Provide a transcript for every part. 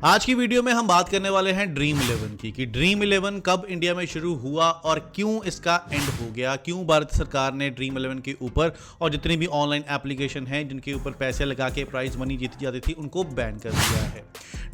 आज की वीडियो में हम बात करने वाले हैं ड्रीम 11 की कि ड्रीम 11 कब इंडिया में शुरू हुआ और क्यों इसका एंड हो गया, क्यों भारत सरकार ने ड्रीम 11 के ऊपर और जितनी भी ऑनलाइन एप्लीकेशन हैं जिनके ऊपर पैसे लगा के प्राइज मनी जीती जाती थी उनको बैन कर दिया है।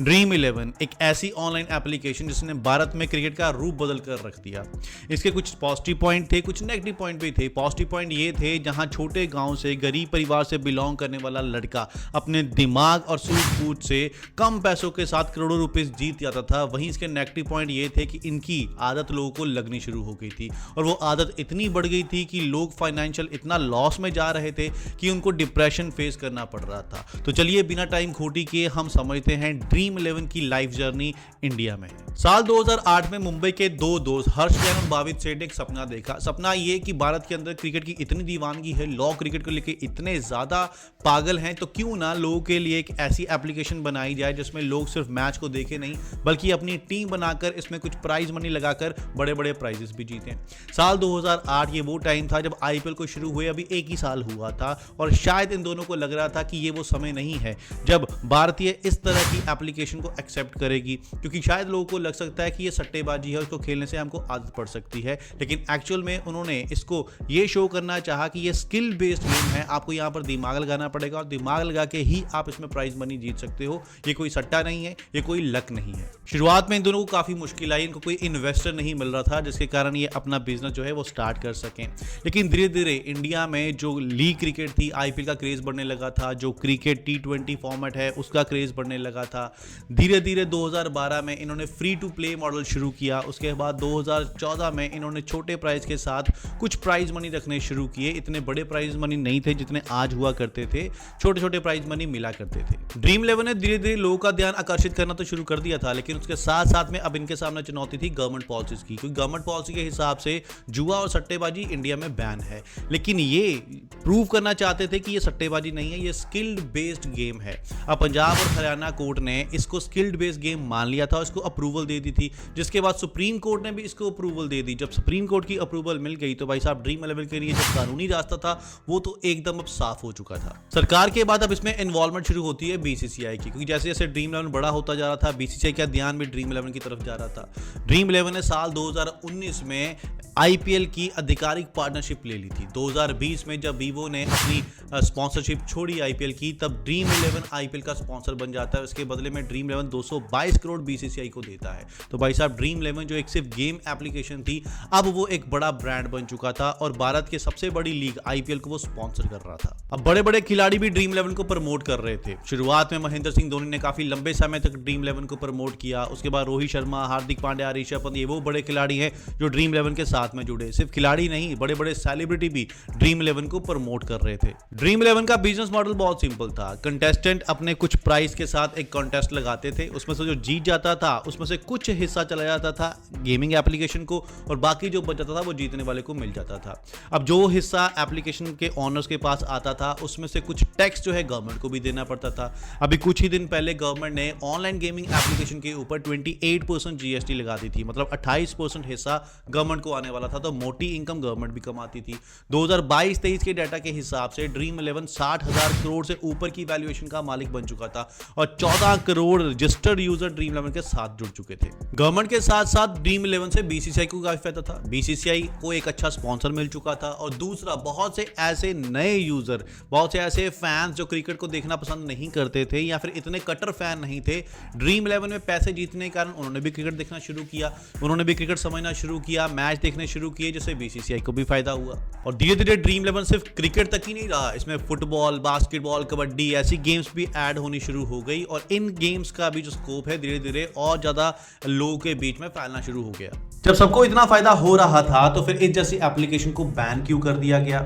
ड्रीम 11 एक ऐसी ऑनलाइन एप्लीकेशन जिसने भारत में क्रिकेट का रूप बदल कर रख दिया। इसके कुछ पॉजिटिव पॉइंट थे, कुछ नेगेटिव पॉइंट भी थे। पॉजिटिव पॉइंट ये थे जहां छोटे गांव से गरीब परिवार से बिलोंग करने वाला लड़का अपने दिमाग और सूझबूझ से कम पैसों के साथ करोड़ों रुपए जीत जाता था। वहीं इसके नेगेटिव पॉइंट ये थे कि इनकी आदत लोगों को लगनी शुरू हो गई थी और वो आदत इतनी बढ़ गई थी कि लोग फाइनेंशियल इतना लॉस में जा रहे थे कि उनको डिप्रेशन फेस करना पड़ रहा था। तो चलिए बिना टाइम खोटी किए हम समझते हैं ड्रीम 11 की लाइफ जर्नी इंडिया में। साल 2008 में मुंबई के दो दोस्त हर्ष जैन और भावित सेठ ने एक सपना देखा। सपना ये कि भारत के अंदर क्रिकेट की इतनी दीवानगी है, लोग क्रिकेट को लेकर इतने ज्यादा पागल हैं, तो क्यों ना लोगों के लिए एक ऐसी एप्लीकेशन बनाई जाए जिसमें लोग सिर्फ मैच को देखे नहीं बल्कि अपनी टीम बनाकर इसमें कुछ प्राइज मनी लगाकर बड़े बड़े प्राइजेस भी जीते। साल 2008 ये वो टाइम था जब आईपीएल को शुरू हुए अभी एक ही साल हुआ था और शायद इन दोनों को लग रहा था कि ये वो समय नहीं है जब भारतीय इस तरह की एप्लीकेशन को एक्सेप्ट करेगी, क्योंकि शायद लोगों को लग सकता है कि ये सट्टेबाजी है, उसको खेलने से हमको आदत पड़ सकती है। लेकिन एक्चुअल में उन्होंने इसको ये शो करना चाहा कि ये स्किल बेस्ड गेम है, आपको यहाँ पर दिमाग लगाना पड़ेगा और दिमाग लगा के ही आप इसमें प्राइज मनी जीत सकते हो। ये कोई सट्टा नहीं है, ये कोई लक नहीं है। शुरुआत में इन दोनों को काफी मुश्किल आई, इनको कोई इन्वेस्टर नहीं मिल रहा था जिसके कारण ये अपना बिजनेस जो है वो स्टार्ट कर सकें। लेकिन धीरे धीरे इंडिया में जो लीग क्रिकेट थी, आईपीएल का क्रेज बढ़ने लगा था, जो क्रिकेट T20 फॉर्मेट है उसका क्रेज बढ़ने लगा था। धीरे धीरे 2012 में इन्होंने फ्री टू प्ले मॉडल शुरू किया। उसके बाद 2014 में इन्होंने छोटे प्राइज के साथ कुछ प्राइज मनी रखने शुरू किए। इतने बड़े प्राइज मनी नहीं थे जितने आज हुआ करते थे, छोटे छोटे प्राइज मनी मिला करते थे। ड्रीम 11 ने धीरे धीरे लोगों का ध्यान आकर्षित करना तो शुरू कर दिया था, लेकिन उसके साथ साथ में अब इनके सामने चुनौती थी गवर्नमेंट पॉलिसीज की, क्योंकि गवर्नमेंट पॉलिसी के हिसाब से जुआ और सट्टेबाजी इंडिया में बैन है। लेकिन ये प्रूव करना चाहते थे कि ये सट्टेबाजी नहीं है, ये स्किल्ड बेस्ड गेम है। अब पंजाब और हरियाणा कोर्ट ने इसको स्किल्ड बेस्ड गेम मान लिया था, इसको अप्रूवल दे दी थी, जिसके बाद सुप्रीम कोर्ट ने भी इसको अप्रूवल दे दी। जब सुप्रीम कोर्ट की अप्रूवल मिल गई तो भाई साहब ड्रीम 11 के लिए जो कानूनी रास्ता था वो तो एकदम अब साफ हो चुका था। सरकार के बाद अब इसमें इन्वॉल्वमेंट शुरू होती है बीसीसीआई की, क्योंकि जैसे जैसे ड्रीम 11 बड़ा होता जा रहा था बीसीसीआई का ध्यान भी ड्रीम 11 की तरफ जा रहा था। ड्रीम 11 ने साल 2019 में आईपीएल की आधिकारिक पार्टनरशिप ले ली थी। 2020 में जब वीवो ने अपनी स्पॉन्सरशिप छोड़ी आईपीएल की, तब ड्रीम 11 आईपीएल का स्पॉन्सर बन जाता है। उसके बदले में ड्रीम 11 222 करोड़ बीसीसीआई को देता है। तो भाई साहब ड्रीम 11 जो एक सिर्फ गेम एप्लीकेशन थी, अब वो एक बड़ा ब्रांड बन चुका था और भारत के सबसे बड़ी लीग आईपीएल को वो स्पॉन्सर कर रहा था। अब बड़े बड़े खिलाड़ी भी ड्रीम 11 को प्रमोट कर रहे थे। शुरुआत में महेंद्र सिंह धोनी ने काफी लंबे समय तक ड्रीम 11 को प्रमोट किया। उसके बाद रोहित शर्मा, हार्दिक पांड्या, ऋषभ पंत, ये वो बड़े खिलाड़ी हैं जो ड्रीम 11 के साथ में जुड़े। सिर्फ खिलाड़ी नहीं, बड़े बड़े सेलिब्रिटी भी ड्रीम 11 को प्रमोट कर रहे थे। ड्रीम 11 का बिजनेस मॉडल बहुत सिंपल था। कंटेस्टेंट अपने कुछ प्राइस के साथ एक कॉन्टेस्ट लगाते थे, उसमें से जो जीत जाता था उसमें से कुछ हिस्सा चला जाता था गेमिंग एप्लीकेशन को और बाकी जो बच जाता था वो जीतने वाले को मिल जाता था। अब जो हिस्सा एप्लीकेशन के ओनर्स के पास आता था उसमें से कुछ टैक्स जो है गवर्नमेंट को भी देना पड़ता था। अभी कुछ ही दिन पहले गवर्नमेंट ने ऑनलाइन गेमिंग एप्लीकेशन के ऊपर 28% जीएसटी लगा दी थी, मतलब 28% हिस्सा गवर्नमेंट को आने वाला था। तो मोटी इनकम गवर्नमेंट भी कमाती थी। 2022-23 के डाटा के हिसाब से ड्रीम 11 60,000 करोड़ से ऊपर की वैल्यूएशन का मालिक बन चुका था और 14 करोड़ रजिस्टर्ड यूजर ड्रीम 11 के साथ जुड़ चुके थे। गवर्नमेंट के साथ साथ ड्रीम 11 से बीसीसीआई को काफी फायदा था। बीसीसीआई को एक अच्छा स्पॉन्सर मिल चुका था और दूसरा बहुत से ऐसे नए यूजर, बहुत से ऐसे फैंस जो क्रिकेट को देखना पसंद नहीं करते थे या फिर इतने कट्टर फैन नहीं थे, ड्रीम 11 में पैसे जीतने के कारण उन्होंने भी क्रिकेट देखना शुरू किया, उन्होंने भी क्रिकेट समझना शुरू किया, मैच देखने शुरू किए, जिससे बीसीसीआई को भी फायदा हुआ। और धीरे धीरे ड्रीम 11 सिर्फ क्रिकेट तक ही नहीं रहा, इसमें फुटबॉल, बास्केटबॉल, कबड्डी ऐसी गेम्स भी ऐड होनी शुरू हो गई और इन गेम्स का भी जो स्कोप है धीरे धीरे और ज्यादा लोगों के बीच में फैलना शुरू हो गया। जब सबको इतना फायदा हो रहा था तो फिर इस जैसी एप्लीकेशन को बैन क्यों कर दिया गया?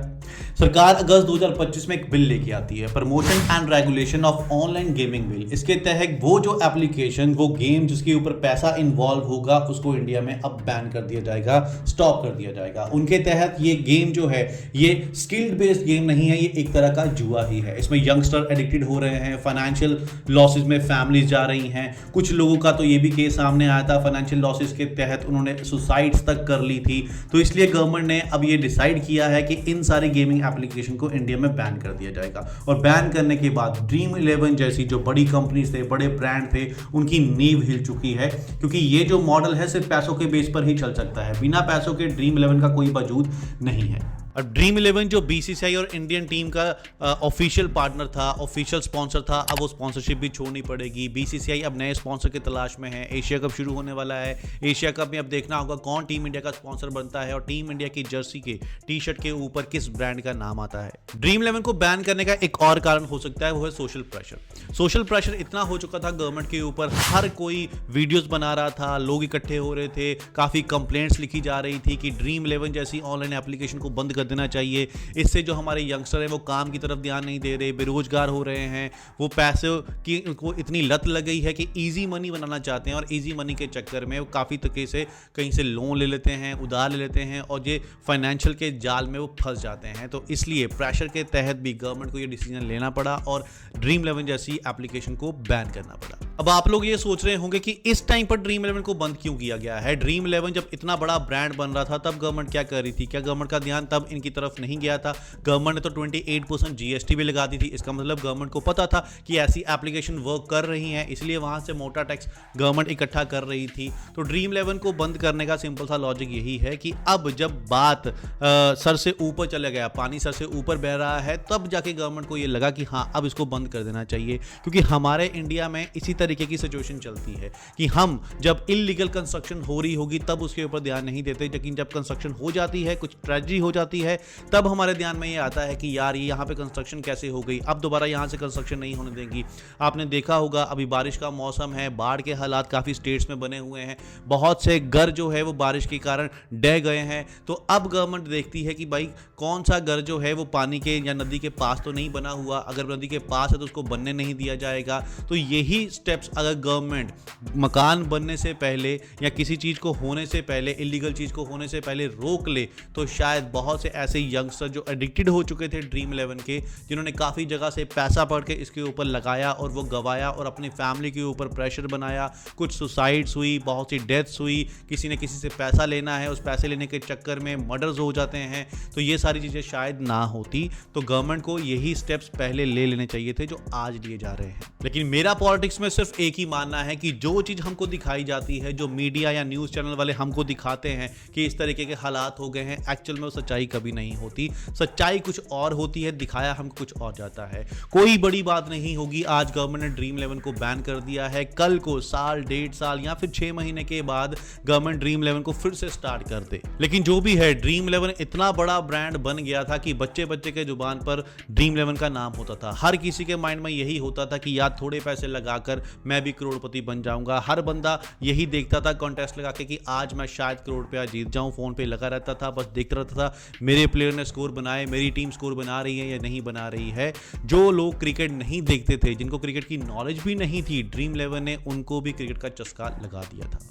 सरकार अगस्त 2025 में एक बिल लेके आती है, promotion and regulation of online gaming bill. इसके तहत वो जो एप्लीकेशन, वो गेम जिसके ऊपर पैसा इन्वॉल्व होगा उसको इंडिया में अब बैन कर दिया जाएगा, स्टॉप कर दिया जाएगा। उनके तहत ये गेम जो है ये स्किल्ड बेस्ड गेम नहीं है, ये एक तरह का जुआ ही है। इसमें यंगस्टर एडिक्टेड हो रहे हैं, फाइनेंशियल लॉसेज में फैमिलीज जा रही हैं। कुछ लोगों का तो ये भी केस सामने आया था, फाइनेंशियल लॉसेज के तहत उन्होंने सुसाइड्स तक कर ली थी। तो इसलिए गवर्नमेंट ने अब ये डिसाइड किया है कि इन सारी गेमिंग एप्लीकेशन को इंडिया में बैन कर दिया जाएगा। और बैन करने के बाद ड्रीम 11 जैसी जो बड़ी कंपनीज थे, बड़े ब्रांड थे, उनकी नींव हिल चुकी है, क्योंकि ये जो मॉडल है सिर्फ पैसों के बेस पर ही चल सकता है। बिना पैसों के ड्रीम 11 का कोई वजूद नहीं है। अब ड्रीम 11 जो बीसीसीआई और इंडियन टीम का ऑफिशियल पार्टनर था, ऑफिशियल स्पॉन्सर था, अब वो स्पॉन्सरशिप भी छोड़नी पड़ेगी। बीसीसीआई अब नए स्पॉन्सर की तलाश में है। एशिया कप शुरू होने वाला है। एशिया कप में अब देखना होगा कौन टीम इंडिया का स्पॉन्सर बनता है और टीम इंडिया की जर्सी के टी शर्ट के ऊपर किस ब्रांड का नाम आता है। ड्रीम 11 को बैन करने का एक और कारण हो सकता है, वो है सोशल प्रेशर। सोशल प्रेशर इतना हो चुका था गवर्नमेंट के ऊपर, हर कोई वीडियोस बना रहा था, लोग इकट्ठे हो रहे थे, काफ़ी कंप्लेंट्स लिखी जा रही थी कि ड्रीम 11 जैसी ऑनलाइन एप्लीकेशन को बंद कर देना चाहिए। इससे जो हमारे यंगस्टर हैं वो काम की तरफ ध्यान नहीं दे रहे, बेरोजगार हो रहे हैं, वो पैसे की को इतनी लत लग गई है कि इजी मनी बनाना चाहते हैं और इजी मनी के चक्कर में वो काफ़ी तरीके से कहीं से लोन ले लेते हैं, उधार ले लेते हैं और ये फाइनेंशियल के जाल में वो फंस जाते हैं। तो इसलिए प्रेशर के तहत भी गवर्नमेंट को ये डिसीजन लेना पड़ा और ड्रीम 11 जैसी एप्लीकेशन को बैन करना पड़ा। अब आप लोग ये सोच रहे होंगे कि इस टाइम पर ड्रीम 11 को बंद क्यों किया गया है। ड्रीम 11 जब इतना बड़ा ब्रांड बन रहा था तब गवर्नमेंट क्या कर रही थी? क्या गवर्नमेंट का ध्यान तब इनकी तरफ नहीं गया था? गवर्नमेंट ने तो 28% जीएसटी भी लगा दी थी। इसका मतलब गवर्नमेंट को पता था कि ऐसी एप्लीकेशन वर्क कर रही हैं, इसलिए वहां से मोटा टैक्स गवर्नमेंट इकट्ठा कर रही थी। तो ड्रीम 11 को बंद करने का सिंपल सा लॉजिक यही है कि अब जब बात सर से ऊपर चला गया, पानी सर से ऊपर बह रहा है, तब जाके गवर्नमेंट को ये लगा कि हाँ अब इसको बंद कर देना चाहिए। क्योंकि हमारे इंडिया में इसी तरीके की सिचुएशन चलती है कि हम जब इलीगल कंस्ट्रक्शन हो रही होगी तब उसके ऊपर ध्यान नहीं देते, लेकिन जब कंस्ट्रक्शन हो जाती है, कुछ ट्रेजेडी हो जाती है, तब हमारे ध्यान में ये आता है कि यार ये यहाँ पे कंस्ट्रक्शन कैसे हो गई, अब दोबारा यहाँ से कंस्ट्रक्शन नहीं होने देंगी। आपने देखा होगा अभी बारिश का मौसम है, बाढ़ के हालात काफ़ी स्टेट्स में बने हुए हैं, बहुत से घर जो है वो बारिश के कारण डह गए हैं। तो अब गवर्नमेंट देखती है कि भाई कौन सा घर जो है वो पानी के या नदी के पास तो नहीं बना हुआ, अगर नदी के पास है तो उसको बनने नहीं दिया जाएगा। तो यही स्टेप्स अगर गवर्नमेंट मकान बनने से पहले या किसी चीज़ को होने से पहले, इलीगल चीज़ को होने से पहले रोक ले, तो शायद बहुत से ऐसे यंगस्टर जो एडिक्टेड हो चुके थे ड्रीम 11 के, जिन्होंने काफ़ी जगह से पैसा पढ़ के इसके ऊपर लगाया और वो गवाया और अपनी फैमिली के ऊपर प्रेशर बनाया, कुछ सुसाइड्स हुई, बहुत सी डेथ्स हुई, किसी ने किसी से पैसा लेना है, उस पैसे लेने के चक्कर में मर्डर्स हो जाते हैं। तो ये सारी चीज़ें शायद ना होती तो गवर्नमेंट को यही स्टेप्स पहले ले लेने चाहिए थे जो आज लिए जा रहे हैं। लेकिन मेरा पॉलिटिक्स में सिर्फ एक ही मानना है कि जो चीज़ हमको दिखाई जाती है, जो मीडिया या न्यूज़ चैनल वाले हमको दिखाते हैं कि इस तरीके के हालात हो गए हैं, एक्चुअल में वो सच्चाई कभी नहीं होती। सच्चाई कुछ और होती है, दिखाया हमको कुछ और जाता है। कोई बड़ी बात नहीं होगी आज गवर्नमेंट ने ड्रीम 11 को बैन कर दिया है, कल को साल, 1.5 साल या फिर 6 महीने के बाद गवर्नमेंट ड्रीम 11 को फिर से स्टार्ट कर दे। लेकिन जो भी है, ड्रीम 11 इतना बड़ा ब्रांड बन गया था कि बच्चे बच्चे के जुबान पर ड्रीम 11 का नाम होता था। हर किसी के माइंड में यही होता था कि यार थोड़े पैसे लगाकर मैं भी करोड़पति बन जाऊंगा। हर बंदा यही देखता था कॉन्टेस्ट लगा के कि आज मैं शायद करोड़ रुपया जीत जाऊं। फोन पे लगा रहता था, बस देखता रहता था मेरे प्लेयर ने स्कोर बनाए, मेरी टीम स्कोर बना रही है या नहीं बना रही है। जो लोग क्रिकेट नहीं देखते थे, जिनको क्रिकेट की नॉलेज भी नहीं थी, ड्रीम 11 ने उनको भी क्रिकेट का चस्का लगा दिया था।